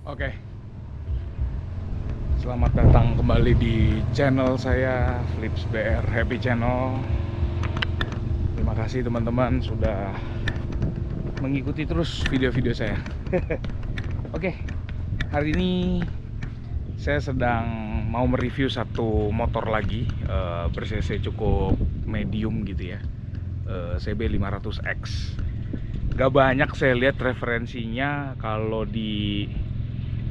Oke, selamat datang kembali di channel saya Flips BR Happy Channel. Terima kasih teman-teman sudah mengikuti terus video-video saya. Oke, hari ini saya sedang mau mereview satu motor lagi, ber-cc cukup medium gitu ya, CB 500X. Gak banyak saya lihat referensinya kalau di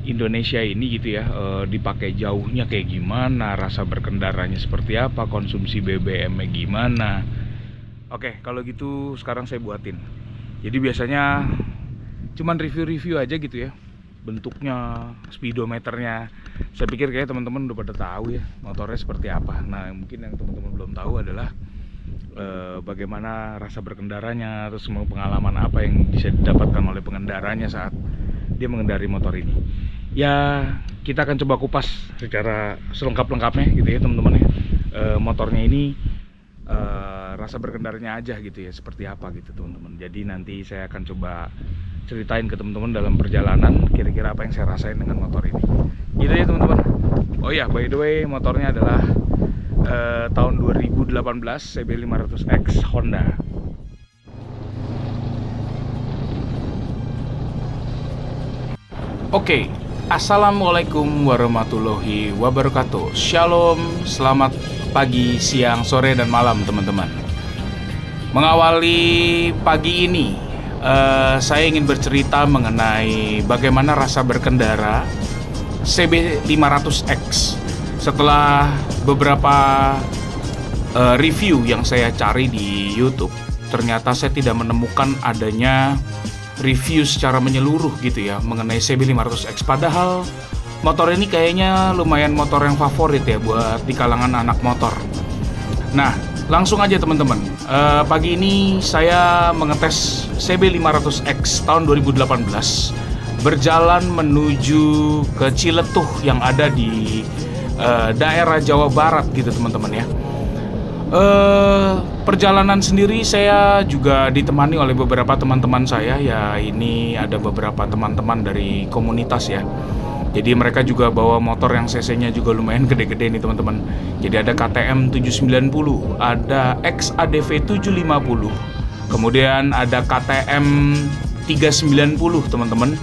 Indonesia ini gitu ya, dipakai jauhnya kayak gimana, rasa berkendaranya seperti apa, konsumsi BBM-nya gimana. Oke, kalau gitu sekarang saya buatin. Jadi biasanya cuman review-review aja gitu ya, bentuknya, speedometernya. Saya pikir kayak teman-teman udah pada tahu ya motornya seperti apa. Nah, mungkin yang teman-teman belum tahu adalah bagaimana rasa berkendaranya, terus semua pengalaman apa yang bisa didapatkan oleh pengendaranya saat dia mengendari motor ini. Ya, kita akan coba kupas secara selengkap-lengkapnya gitu ya teman-teman ya. Motornya ini rasa berkendaranya aja gitu ya, seperti apa gitu teman-teman. Jadi nanti saya akan coba ceritain ke teman-teman dalam perjalanan kira-kira apa yang saya rasain dengan motor ini. Gitu ya teman-teman. Oh ya, by the way, motornya adalah tahun 2018 CB 500X Honda. Oke, assalamualaikum warahmatullahi wabarakatuh. Shalom, selamat pagi, siang, sore, dan malam teman-teman. Mengawali pagi ini, saya ingin bercerita mengenai bagaimana rasa berkendara CB 500X. Setelah beberapa review yang saya cari di YouTube, ternyata saya tidak menemukan adanya review secara menyeluruh gitu ya mengenai CB 500X. Padahal motor ini kayaknya lumayan motor yang favorit ya buat di kalangan anak motor. Nah, langsung aja teman-teman, pagi ini saya mengetes CB 500X tahun 2018 berjalan menuju ke Ciletuh yang ada di daerah Jawa Barat gitu teman-teman ya. Perjalanan sendiri saya juga ditemani oleh beberapa teman-teman saya ya. Ini ada beberapa teman-teman dari komunitas ya. Jadi mereka juga bawa motor yang cc-nya juga lumayan gede-gede nih teman-teman. Jadi ada KTM 790, ada XADV 750, kemudian ada KTM 390 teman-teman,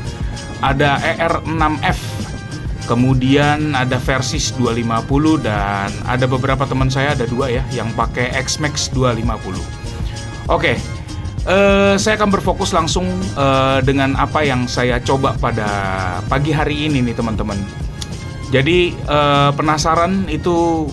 ada ER6F, kemudian ada Versys 250, dan ada beberapa teman saya, ada dua ya yang pakai X-Max 250. Oke, saya akan berfokus langsung dengan apa yang saya coba pada pagi hari ini nih teman-teman. Jadi penasaran itu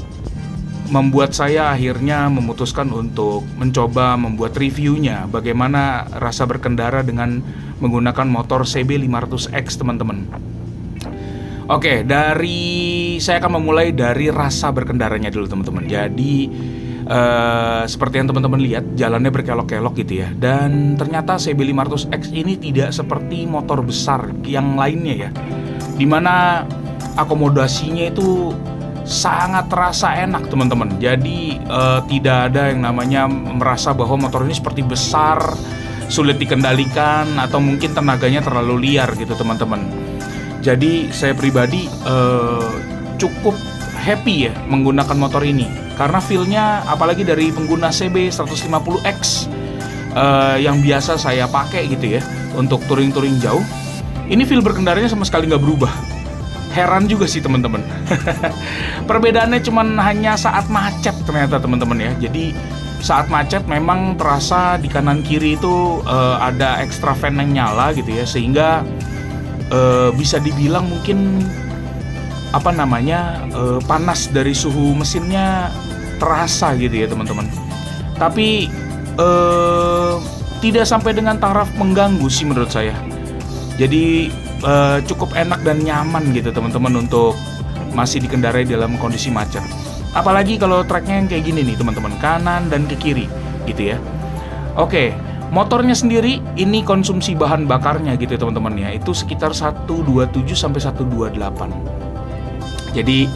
membuat saya akhirnya memutuskan untuk mencoba membuat reviewnya bagaimana rasa berkendara dengan menggunakan motor CB 500X teman-teman. Oke, saya akan memulai dari rasa berkendaranya dulu teman-teman. Jadi seperti yang teman-teman lihat, jalannya berkelok-kelok gitu ya. Dan ternyata CB 500X ini tidak seperti motor besar yang lainnya ya, dimana akomodasinya itu sangat terasa enak teman-teman. Jadi tidak ada yang namanya merasa bahwa motor ini seperti besar, sulit dikendalikan, atau mungkin tenaganya terlalu liar gitu teman-teman. Jadi saya pribadi cukup happy ya menggunakan motor ini, karena feel-nya apalagi dari pengguna CB 150X yang biasa saya pakai gitu ya untuk touring-touring jauh, ini feel berkendaranya sama sekali nggak berubah. Heran juga sih teman-teman. Perbedaannya cuman hanya saat macet ternyata teman-teman ya. Jadi saat macet memang terasa di kanan kiri itu ada extra fan yang nyala gitu ya, sehingga bisa dibilang mungkin panas dari suhu mesinnya terasa gitu ya teman-teman. Tapi tidak sampai dengan taraf mengganggu sih menurut saya. Jadi cukup enak dan nyaman gitu teman-teman untuk masih dikendarai dalam kondisi macet. Apalagi kalau treknya yang kayak gini nih teman-teman, kanan dan ke kiri gitu ya. Oke, motornya sendiri ini konsumsi bahan bakarnya gitu teman-teman ya, itu sekitar 127 sampai 128. Jadi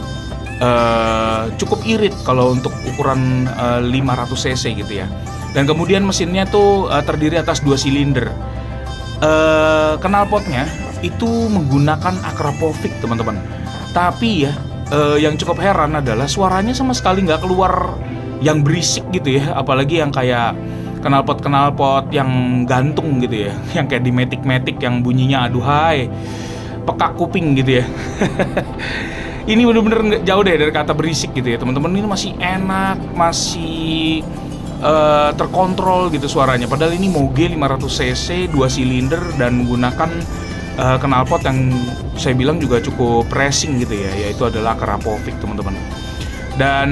cukup irit kalau untuk ukuran 500 cc gitu ya. Dan kemudian mesinnya tuh terdiri atas 2 silinder. Knalpotnya itu menggunakan Akrapovic teman-teman. Tapi ya yang cukup heran adalah suaranya sama sekali nggak keluar yang berisik gitu ya, apalagi yang kayak knalpot yang gantung gitu ya, yang kayak di Matic yang bunyinya aduhai pekak kuping gitu ya. Ini bener-bener jauh deh dari kata berisik gitu ya teman-teman. Ini masih enak, masih terkontrol gitu suaranya. Padahal ini Moge 500cc 2 silinder dan menggunakan knalpot yang saya bilang juga cukup racing gitu ya, yaitu adalah Akrapovic teman-teman. Dan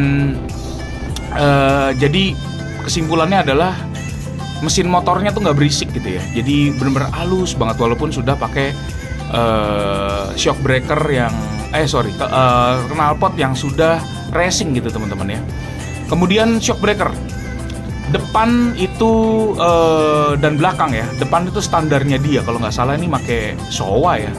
jadi kesimpulannya adalah mesin motornya tuh nggak berisik gitu ya. Jadi bener-bener halus banget walaupun sudah pakai shock breaker yang knalpot yang sudah racing gitu teman-teman ya. Kemudian shock breaker depan itu dan belakang ya. Depan itu standarnya dia kalau nggak salah ini pakai Showa ya.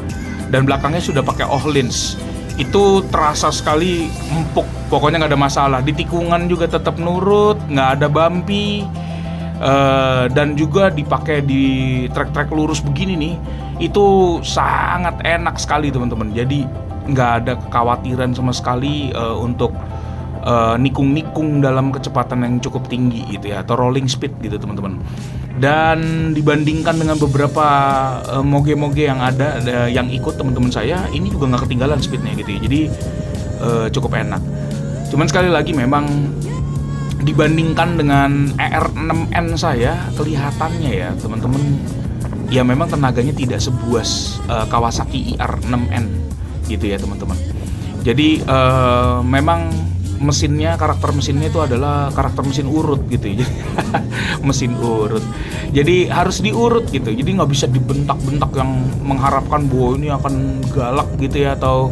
Dan belakangnya sudah pakai Öhlins. Itu terasa sekali empuk. Pokoknya nggak ada masalah. Di tikungan juga tetap nurut, nggak ada bumpy. Dan juga dipakai di trek-trek lurus begini nih, itu sangat enak sekali teman-teman. Jadi nggak ada kekhawatiran sama sekali untuk nikung-nikung dalam kecepatan yang cukup tinggi gitu ya, atau rolling speed gitu teman-teman. Dan dibandingkan dengan beberapa moge-moge yang ada yang ikut teman-teman saya, ini juga nggak ketinggalan speednya gitu ya. Jadi cukup enak. Cuman sekali lagi memang dibandingkan dengan ER6N saya, kelihatannya ya teman-teman, ya memang tenaganya tidak sebuas Kawasaki IR6N gitu ya teman-teman. Jadi memang karakter mesinnya itu adalah karakter mesin urut gitu ya. Mesin urut, jadi harus diurut gitu. Jadi nggak bisa dibentak-bentak yang mengharapkan bahwa ini akan galak gitu ya, atau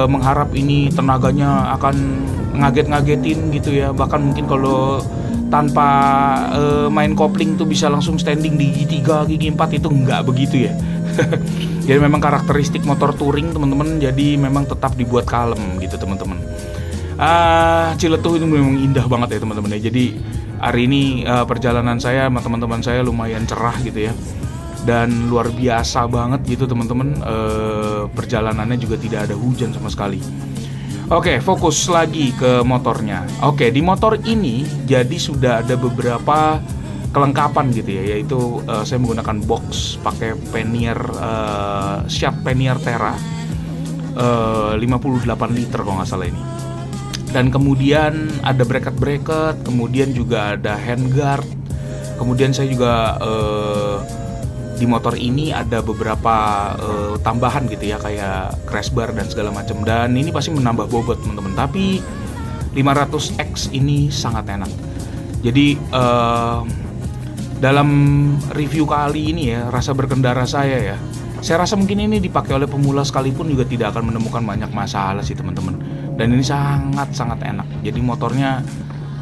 mengharap ini tenaganya akan ngaget-ngagetin gitu ya. Bahkan mungkin kalau tanpa main kopling tuh bisa langsung standing di gigi 3, gigi 4, itu nggak begitu ya. Jadi memang karakteristik motor touring teman-teman, jadi memang tetap dibuat kalem gitu teman-teman. Ciletuh itu memang indah banget ya teman-teman ya. Jadi hari ini perjalanan saya sama teman-teman saya lumayan cerah gitu ya, dan luar biasa banget gitu teman-teman. Perjalanannya juga tidak ada hujan sama sekali. Oke, fokus lagi ke motornya. Oke, di motor ini jadi sudah ada beberapa kelengkapan gitu ya, yaitu saya menggunakan box pakai Pannier Fiat Pannier Terra 58 liter kalau nggak salah ini. Dan kemudian ada bracket, kemudian juga ada handguard. Kemudian saya juga di motor ini ada beberapa tambahan gitu ya, kayak crash bar dan segala macam. Dan ini pasti menambah bobot teman-teman. Tapi 500X ini sangat enak. Jadi dalam review kali ini ya, rasa berkendara saya rasa mungkin ini dipakai oleh pemula sekalipun juga tidak akan menemukan banyak masalah sih teman-teman. Dan ini sangat-sangat enak. Jadi motornya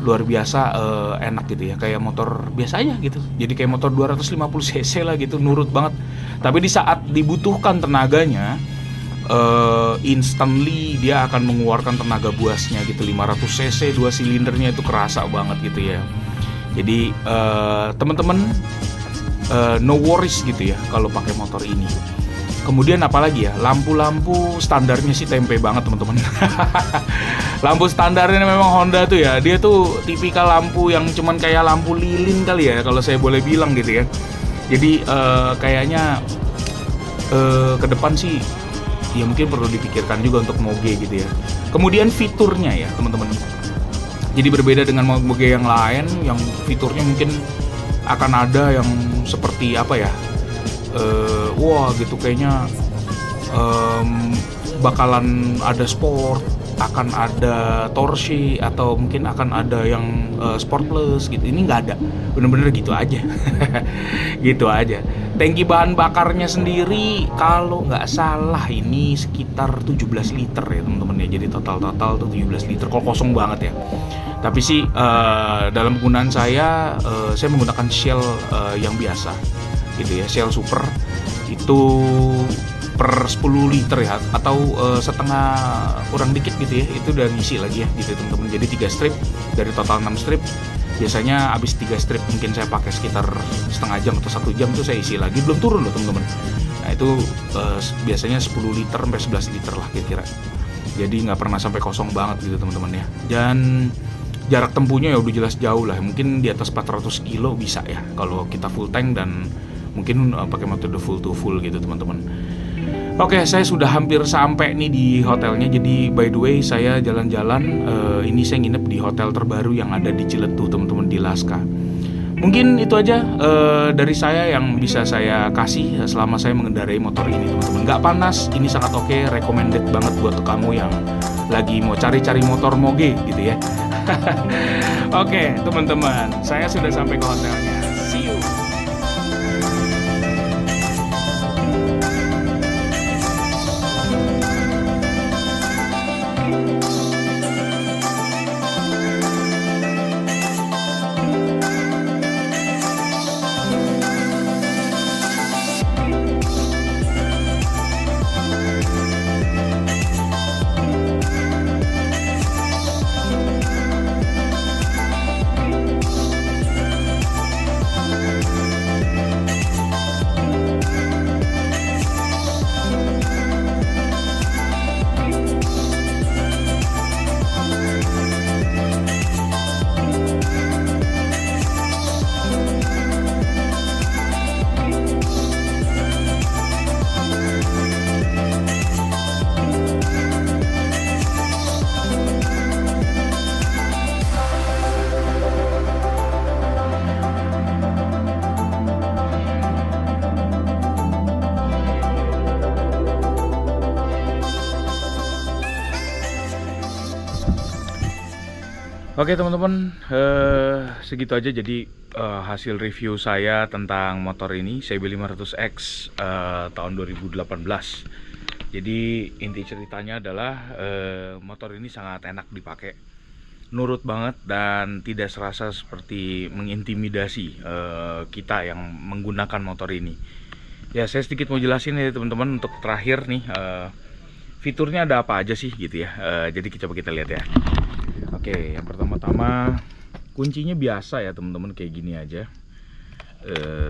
luar biasa enak gitu ya, kayak motor biasa aja gitu. Jadi kayak motor 250cc lah gitu, nurut banget. Tapi di saat dibutuhkan tenaganya, instantly dia akan mengeluarkan tenaga buasnya gitu. 500cc 2 silindernya itu kerasa banget gitu ya. Jadi teman-teman no worries gitu ya kalau pakai motor ini. Kemudian apalagi ya, lampu-lampu standarnya sih tempe banget teman-teman. Lampu standarnya memang Honda tuh ya, dia tuh tipikal lampu yang cuman kayak lampu lilin kali ya kalau saya boleh bilang gitu ya. Jadi kayaknya ke depan sih ya mungkin perlu dipikirkan juga untuk moge gitu ya. Kemudian fiturnya ya teman-teman, jadi berbeda dengan moge yang lain, yang fiturnya mungkin akan ada yang seperti apa ya, wah gitu kayaknya bakalan ada sport, akan ada Torsi, atau mungkin akan ada yang Sport Plus gitu. Ini nggak ada, bener-bener gitu aja. Gitu aja. Tangki bahan bakarnya sendiri kalau nggak salah ini sekitar 17 liter ya teman-teman ya. Jadi total tuh 17 liter kalau kosong banget ya. Tapi sih dalam penggunaan saya menggunakan Shell yang biasa gitu ya, Shell Super itu per 10 liter ya, atau setengah kurang dikit gitu ya, itu udah ngisi lagi ya gitu teman-teman. Jadi 3 strip dari total 6 strip, biasanya habis 3 strip mungkin saya pakai sekitar setengah jam atau 1 jam tuh saya isi lagi, belum turun loh teman-teman. Nah itu itu biasanya 10 liter sampai 11 liter lah kira-kira. Jadi nggak pernah sampai kosong banget gitu teman-teman ya. Dan jarak tempuhnya ya udah jelas jauh lah, mungkin di atas 400 kilo bisa ya kalau kita full tank dan mungkin pakai metode full to full gitu teman-teman. Oke, saya sudah hampir sampai nih di hotelnya. Jadi by the way saya jalan-jalan, ini saya nginep di hotel terbaru yang ada di Ciletuh teman-teman, di Laska. Mungkin itu aja dari saya yang bisa saya kasih selama saya mengendarai motor ini teman-teman. Nggak panas, ini sangat oke, recommended banget buat kamu yang lagi mau cari-cari motor moge gitu ya. Oke teman-teman, saya sudah sampai ke hotelnya. See you. Oke teman-teman, segitu aja jadi hasil review saya tentang motor ini CB 500X tahun 2018. Jadi inti ceritanya adalah motor ini sangat enak dipakai, nurut banget dan tidak serasa seperti mengintimidasi kita yang menggunakan motor ini. Ya saya sedikit mau jelasin ya teman-teman untuk terakhir nih, fiturnya ada apa aja sih gitu ya. Jadi coba kita lihat ya. Oke, yang pertama-tama kuncinya biasa ya teman-teman, kayak gini aja.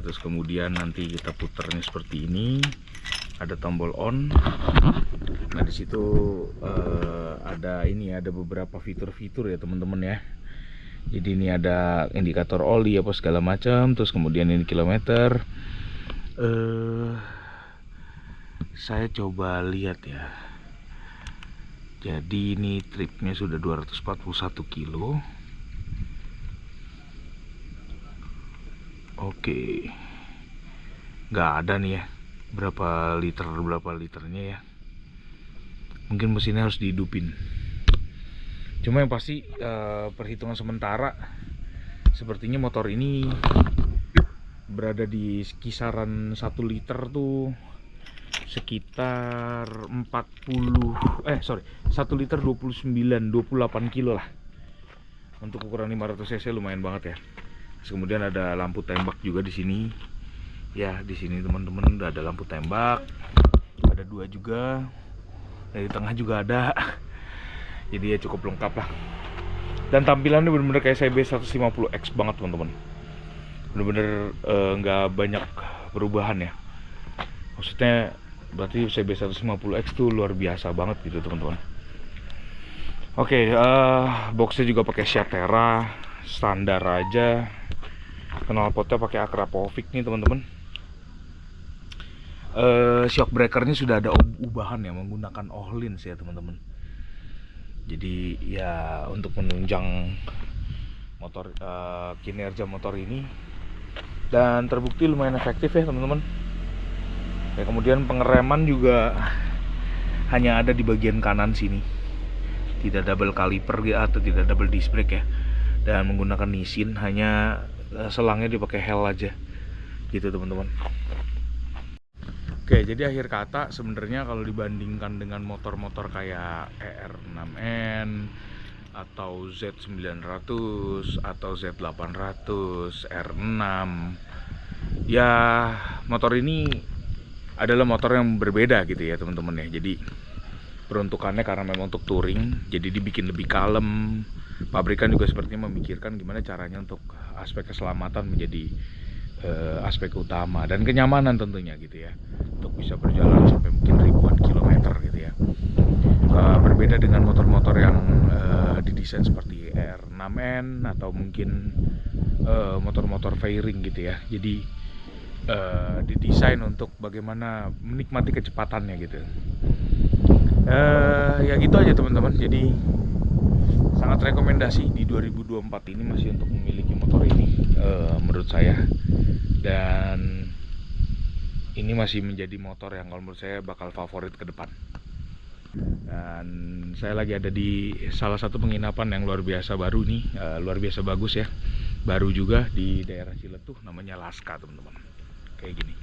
Terus kemudian nanti kita puternya seperti ini, ada tombol on. Nah di situ ada ini, ada beberapa fitur-fitur ya teman-teman ya. Jadi ini ada indikator oli apa segala macam. Terus kemudian ini kilometer. Saya coba lihat ya. Jadi ini tripnya sudah 241 kilo. Oke, nggak ada nih ya berapa liternya ya. Mungkin mesinnya harus dihidupin. Cuma yang pasti perhitungan sementara sepertinya motor ini berada di kisaran 1 liter tuh sekitar 1 liter 28 kilo lah. Untuk ukuran 500 cc lumayan banget ya. Terus kemudian ada lampu tembak juga di sini. Ya, di sini teman-teman udah ada lampu tembak. Ada 2 juga. Di tengah juga ada. Jadi ya cukup lengkap lah. Dan tampilannya bener-bener kayak CB 150X banget teman-teman. Bener-bener nggak banyak perubahan ya. Maksudnya berarti CB 150X tuh luar biasa banget gitu teman-teman. Oke, boxnya juga pakai Shatera standar aja. Knalpotnya pakai Akrapovic nih teman-teman. Shock breakernya sudah ada ubahan ya, menggunakan Öhlins ya teman-teman. Jadi ya untuk menunjang motor, kinerja motor ini, dan terbukti lumayan efektif ya teman-teman. Ya, kemudian pengereman juga hanya ada di bagian kanan sini, tidak double kaliper atau tidak double disc brake ya, dan menggunakan Nissin, hanya selangnya dipakai Hell aja gitu teman-teman. Oke, jadi akhir kata sebenarnya kalau dibandingkan dengan motor-motor kayak ER6N atau Z900 atau Z800, R6, ya motor ini adalah motor yang berbeda gitu ya teman-teman ya. Jadi peruntukannya karena memang untuk touring, jadi dibikin lebih kalem. Pabrikan juga sepertinya memikirkan gimana caranya untuk aspek keselamatan menjadi aspek utama dan kenyamanan tentunya gitu ya, untuk bisa berjalan sampai mungkin ribuan kilometer gitu ya. Berbeda dengan motor-motor yang didesain seperti R6N atau mungkin motor-motor fairing gitu ya. Jadi didesain untuk bagaimana menikmati kecepatannya gitu. Ya gitu aja teman-teman. Jadi sangat rekomendasi di 2024 ini masih untuk memiliki motor ini menurut saya. Dan ini masih menjadi motor yang kalau menurut saya bakal favorit ke depan. Dan saya lagi ada di salah satu penginapan yang luar biasa baru nih, luar biasa bagus ya, baru juga di daerah Ciletuh, namanya Laska teman-teman. Kayak gini.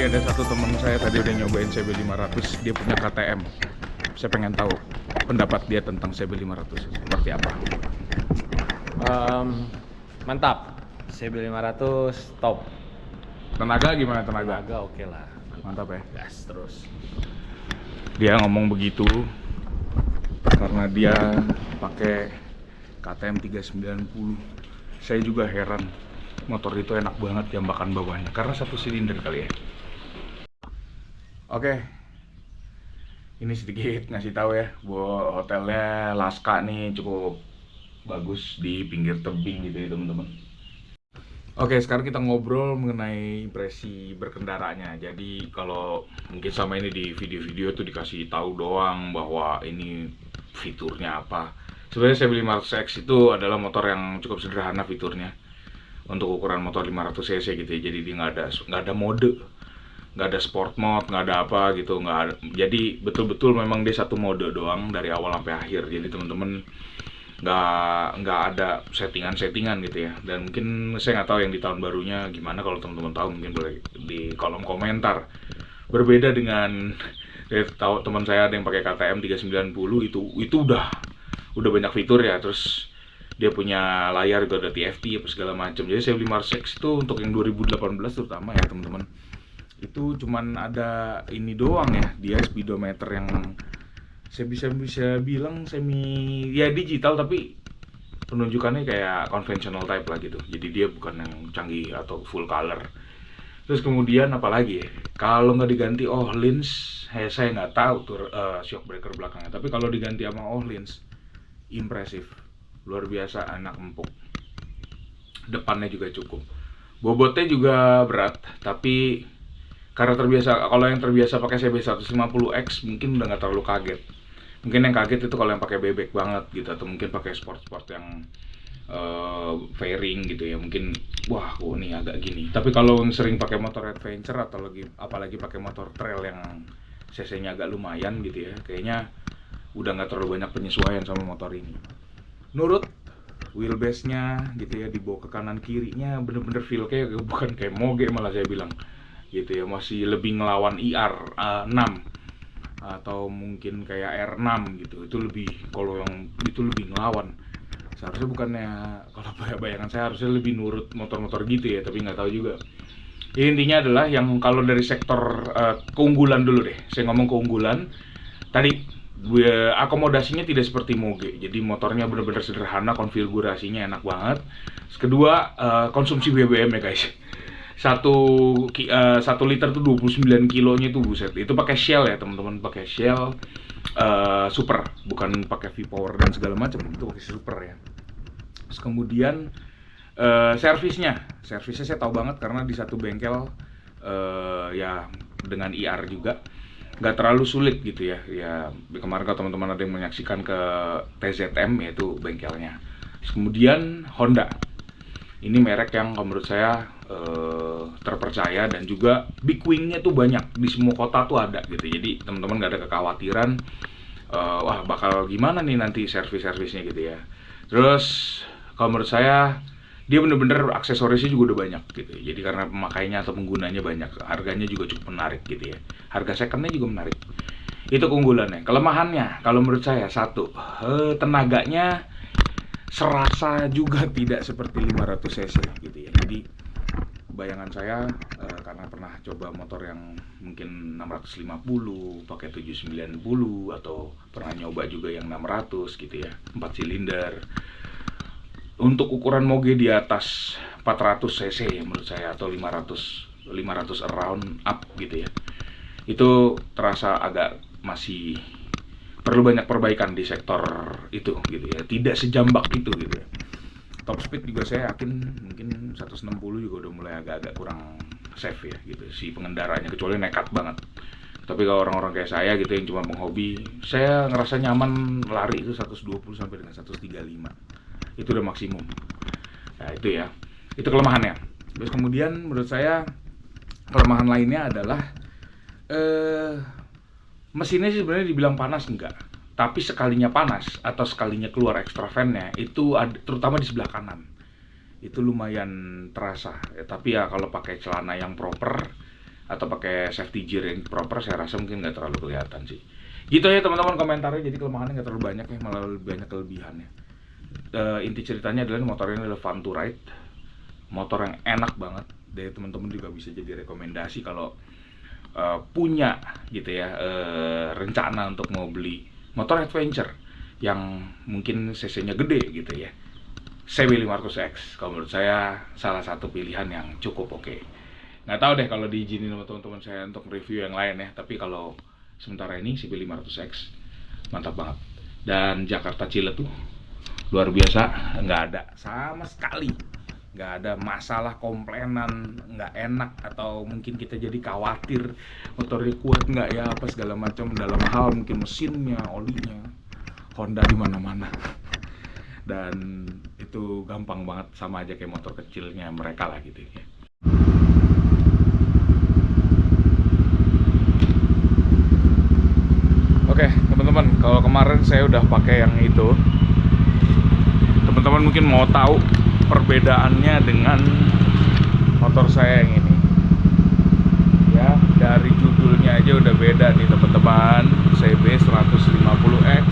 Ada satu teman saya tadi udah nyobain CB500, dia punya KTM. Saya pengen tahu pendapat dia tentang CB500 seperti apa. Mantap, CB500 top. Tenaga gimana tenaga? Tenaga oke lah. Mantap ya. Gas terus. Dia ngomong begitu karena dia pakai KTM 390. Saya juga heran, motor itu enak banget jambakan bawahnya karena satu silinder kali ya. Oke, ini sedikit ngasih tahu ya, bahwa hotelnya Laska nih cukup bagus di pinggir tebing gitu ya teman-teman. Oke, sekarang kita ngobrol mengenai impresi berkendaranya. Jadi kalau mungkin sama ini di video-video tuh dikasih tahu doang bahwa ini fiturnya apa. Sebenarnya CB500X itu adalah motor yang cukup sederhana fiturnya untuk ukuran motor 500 cc gitu ya. Jadi dia nggak ada mode, nggak ada sport mode, nggak ada apa gitu, nggak ada. Jadi betul-betul memang dia satu mode doang dari awal sampai akhir. Jadi teman-teman nggak ada settingan gitu ya. Dan mungkin saya nggak tahu yang di tahun barunya gimana, kalau teman-teman tahu mungkin boleh di kolom komentar. Berbeda dengan tahu teman saya ada yang pakai KTM 390, itu udah banyak fitur ya. Terus dia punya layar itu ada TFT apa segala macam. Jadi CB500X itu untuk yang 2018 terutama ya teman-teman, itu cuman ada ini doang ya, dia speedometer yang saya bisa bilang semi ya digital, tapi penunjukannya kayak conventional type lah gitu. Jadi dia bukan yang canggih atau full color. Terus kemudian apalagi ya, kalau nggak diganti Öhlins, saya nggak tahu tuh shock breaker belakangnya, tapi kalau diganti sama Öhlins impresif, luar biasa, anak empuk. Depannya juga cukup, bobotnya juga berat, tapi karena terbiasa, kalau yang terbiasa pakai CB150X mungkin udah nggak terlalu kaget. Mungkin yang kaget itu kalau yang pakai bebek banget gitu, atau mungkin pakai sport yang fairing gitu ya, mungkin wah ini agak gini. Tapi kalau yang sering pakai motor adventure atau apalagi pakai motor trail yang cc-nya agak lumayan gitu ya, kayaknya udah nggak terlalu banyak penyesuaian sama motor ini. Nurut wheelbase-nya gitu ya, dibawa ke kanan kirinya bener-bener feel kayak bukan kayak moge, malah saya bilang gitu ya, masih lebih ngelawan IR6 atau mungkin kayak R6 gitu. Itu lebih, kalau yang itu lebih ngelawan. Seharusnya bukannya, kalau bayangan saya harusnya lebih nurut motor-motor gitu ya, tapi nggak tahu juga. Ya, intinya adalah yang kalau dari sektor keunggulan dulu deh. Saya ngomong keunggulan tadi, akomodasinya tidak seperti moge. Jadi motornya benar-benar sederhana, konfigurasinya enak banget. Kedua, konsumsi BBM ya guys. 1 liter tuh 29 kilonya tuh buset. Itu pakai Shell ya teman-teman, pakai Shell Super, bukan pakai V-Power dan segala macam, itu pakai Super ya. Terus kemudian Servisnya saya tahu banget karena di satu bengkel ya dengan IR juga nggak terlalu sulit gitu ya. Ya kemarin kalau teman-teman ada yang menyaksikan ke TZM yaitu bengkelnya. Kemudian Honda, ini merek yang menurut saya terpercaya dan juga big wingnya tuh banyak di semua kota tuh ada gitu. Jadi teman-teman nggak ada kekhawatiran wah bakal gimana nih nanti servisnya gitu ya. Terus kalau menurut saya dia bener-bener aksesorisnya juga udah banyak gitu. Jadi karena pemakainya atau penggunanya banyak, harganya juga cukup menarik gitu ya. Harga secondnya juga menarik. Itu keunggulannya. Kelemahannya kalau menurut saya satu, tenaganya serasa juga tidak seperti 500 cc gitu ya. Jadi bayangan saya karena pernah coba motor yang mungkin 650 pakai 790 atau pernah nyoba juga yang 600 gitu ya, 4 silinder. Untuk ukuran moge di atas 400 cc menurut saya atau 500 around up gitu ya. Itu terasa agak masih perlu banyak perbaikan di sektor itu gitu ya. Tidak sejambak itu gitu ya. Top speed juga saya yakin mungkin 160 juga udah mulai agak-agak kurang safe ya gitu si pengendaranya, kecuali nekat banget. Tapi kalau orang-orang kayak saya gitu yang cuma penghobi, saya ngerasa nyaman lari itu 120 sampai dengan 135. Itu udah maksimum. Nah itu ya, itu kelemahannya. Terus kemudian menurut saya kelemahan lainnya adalah mesinnya sih sebenarnya dibilang panas enggak, tapi sekalinya panas atau sekalinya keluar extra fan-nya itu terutama di sebelah kanan itu lumayan terasa ya. Tapi ya kalau pakai celana yang proper atau pakai safety gear yang proper saya rasa mungkin nggak terlalu kelihatan sih. Gitu ya teman-teman komentarnya. Jadi kelemahannya nggak terlalu banyak ya, malah lebih banyak kelebihannya. Inti ceritanya adalah motor ini adalah fun to ride, motor yang enak banget. Dari teman-teman juga bisa jadi rekomendasi kalau punya gitu ya rencana untuk mau beli motor adventure yang mungkin cc-nya gede gitu ya. CB500X kalau menurut saya salah satu pilihan yang cukup oke. Nggak tahu deh kalau diizinin sama teman-teman saya untuk review yang lain ya, tapi kalau sementara ini CB500X mantap banget. Dan Jakarta Ciletuh luar biasa, nggak ada sama sekali, nggak ada masalah komplainan nggak enak atau mungkin kita jadi khawatir motornya kuat nggak ya apa segala macam dalam hal mungkin mesinnya, olinya. Honda di mana-mana dan itu gampang banget, sama aja kayak motor kecilnya mereka lah gitu ya. Oke teman-teman, kalau kemarin saya udah pakai yang itu, teman-teman mungkin mau tahu perbedaannya dengan motor saya yang ini ya. Dari judulnya aja udah beda nih teman-teman, CB150X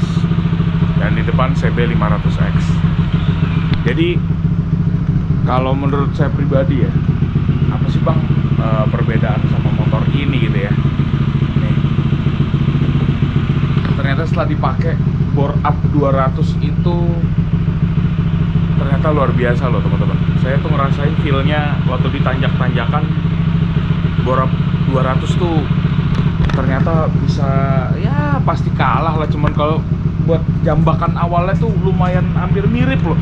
dan di depan CB500X. Jadi kalau menurut saya pribadi ya, apa sih bang perbedaan sama motor ini gitu ya. Nih, ternyata setelah dipakai bore up 200 itu ternyata luar biasa loh teman-teman. Saya tuh ngerasain feel-nya waktu di tanjak-tanjakan bore up 200 tuh ternyata bisa ya pasti kalah lah, cuman kalau buat jambakan awalnya tuh lumayan hampir mirip loh.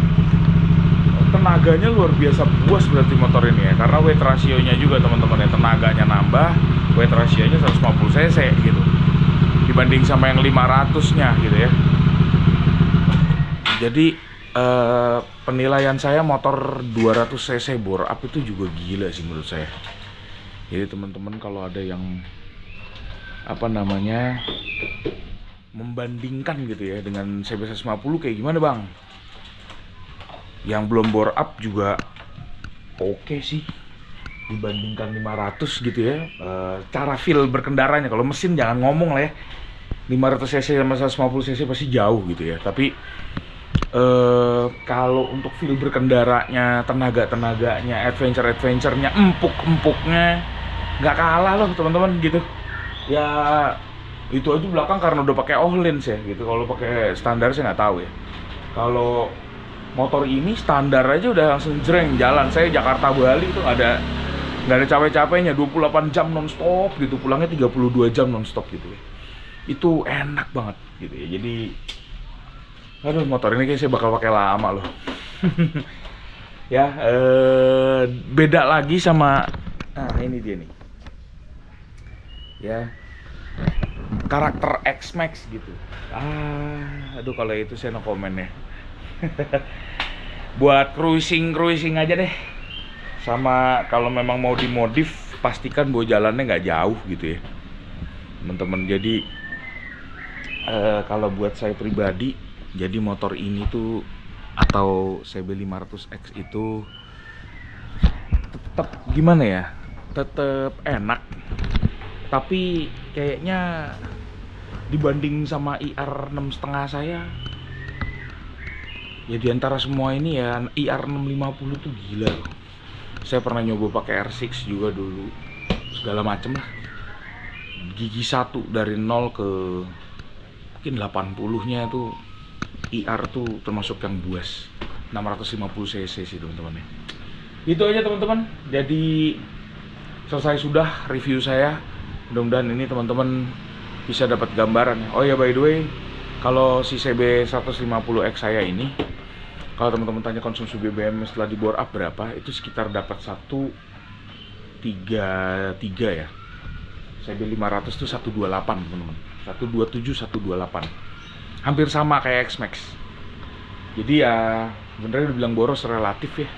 Tenaganya luar biasa puas berarti motor ini ya, karena weight ratio-nya juga teman-teman ya, tenaganya nambah, weight ratio-nya 150 cc gitu dibanding sama yang 500-nya gitu ya. Jadi penilaian saya motor 200 cc bore up itu juga gila sih menurut saya. Jadi teman-teman kalau ada yang apa namanya membandingkan gitu ya dengan CB150 kayak gimana bang, yang belum bore up juga oke sih dibandingkan 500 gitu ya. Cara feel berkendaranya, kalau mesin jangan ngomong lah ya, 500 cc sama 150 cc pasti jauh gitu ya. Tapi kalau untuk feel berkendaranya, tenaga-tenaganya, adventure-nya, empuk-empuknya nggak kalah loh teman-teman gitu ya. Itu aja belakang karena udah pakai Ohlins ya gitu. Kalau pakai standar saya nggak tahu ya. Kalau motor ini standar aja udah langsung jreng jalan. Saya Jakarta Bali itu nggak ada capek-capeknya, 28 jam nonstop gitu, pulangnya 32 jam nonstop gitu ya. Itu enak banget gitu ya. Jadi aduh, motor ini kayaknya saya bakal pakai lama loh. Ya, beda lagi sama, nah ini dia nih. Ya, karakter X-Max gitu. Aduh kalau itu saya no comment ya. Buat cruising aja deh. Sama kalau memang mau dimodif, pastikan bahwa jalannya nggak jauh gitu ya, teman-teman. Jadi kalau buat saya pribadi, jadi motor ini tuh atau CB500X itu tetap gimana ya, tetap enak, tapi kayaknya dibanding sama IR 6,5 saya, ya diantara semua ini ya IR 650 tuh gila loh. Saya pernah nyoba pakai R6 juga dulu, segala macem lah, gigi satu dari 0 ke mungkin 80-nya tuh IR tuh termasuk yang buas. 650 cc sih teman-teman ya. Itu aja teman-teman. Jadi selesai sudah review saya. Mudah-mudahan ini teman-teman bisa dapat gambaran. Oh ya, by the way, kalau si CB 150X saya ini, kalau teman-teman tanya konsumsi BBM setelah di bore up berapa, itu sekitar dapat 133 ya. CB 500 tuh 128 teman-teman. 127, 128. Hampir sama kayak X-Max. Jadi ya benernya dibilang boros relatif ya.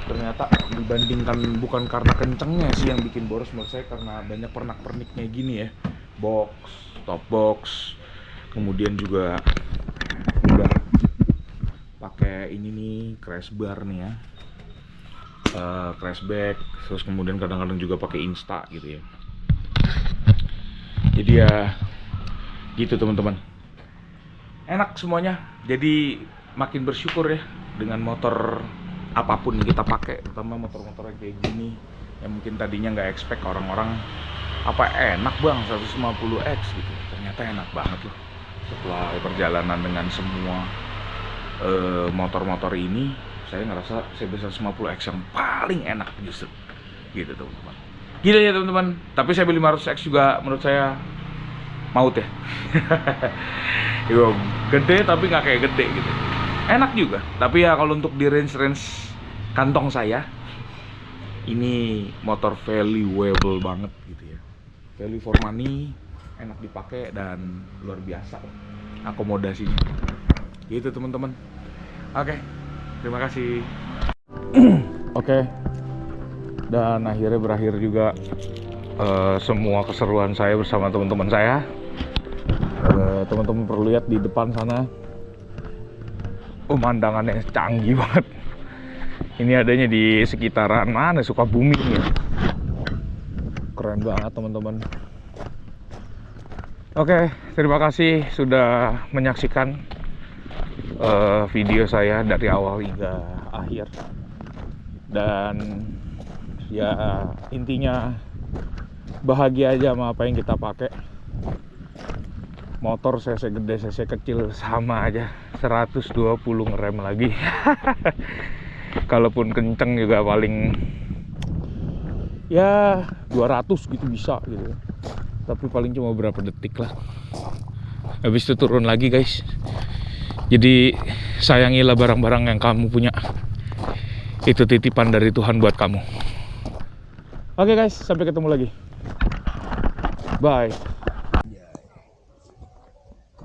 Ternyata dibandingkan, bukan karena kencengnya sih yang bikin boros menurut saya, karena banyak pernak-perniknya gini ya. Box, top box, kemudian juga udah pakai ini nih, crash bar nih ya, crash back, terus kemudian kadang-kadang juga pakai Insta gitu ya. Jadi ya gitu teman-teman, enak semuanya. Jadi makin bersyukur ya dengan motor apapun yang kita pakai, terutama motor-motor kayak gini yang mungkin tadinya nggak expect orang-orang, apa enak bang 150X gitu. Ternyata enak banget loh. Setelah perjalanan dengan semua motor-motor ini, saya ngerasa CB 150X yang paling enak justru gitu teman-teman. Gila ya teman-teman. Tapi CB 500X juga menurut saya maut ya. Yo, gede tapi nggak kayak gede gitu. Enak juga. Tapi ya kalau untuk di range kantong saya, ini motor valuable banget gitu ya. Value for money, enak dipakai dan luar biasa akomodasinya. Gitu teman-teman. Oke, terima kasih. Oke. Dan akhirnya berakhir juga semua keseruan saya bersama teman-teman saya. Teman-teman perlu lihat di depan sana, pemandangannya canggih banget. Ini adanya di sekitaran mana, Sukabumi ya. Keren banget teman-teman. Oke, terima kasih sudah menyaksikan video saya dari awal hingga akhir. Dan ya intinya bahagia aja sama apa yang kita pakai. Motor cc gede cc kecil sama aja, 120 ngerem lagi. Kalaupun kenceng juga paling ya 200 gitu bisa gitu. Tapi paling cuma berapa detik lah, habis itu turun lagi guys. Jadi sayangilah barang-barang yang kamu punya. Itu titipan dari Tuhan buat kamu. Oke guys, sampai ketemu lagi. Bye.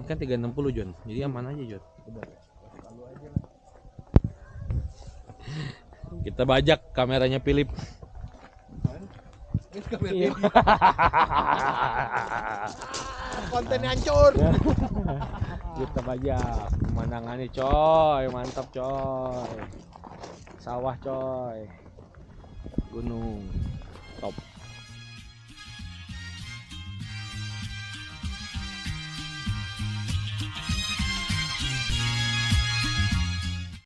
Ini kan 360 John, jadi aman aja John. Kita bajak kameranya Philip. Kontennya hancur. Kita bajak pemandangannya coy, mantap coy. Sawah coy, gunung.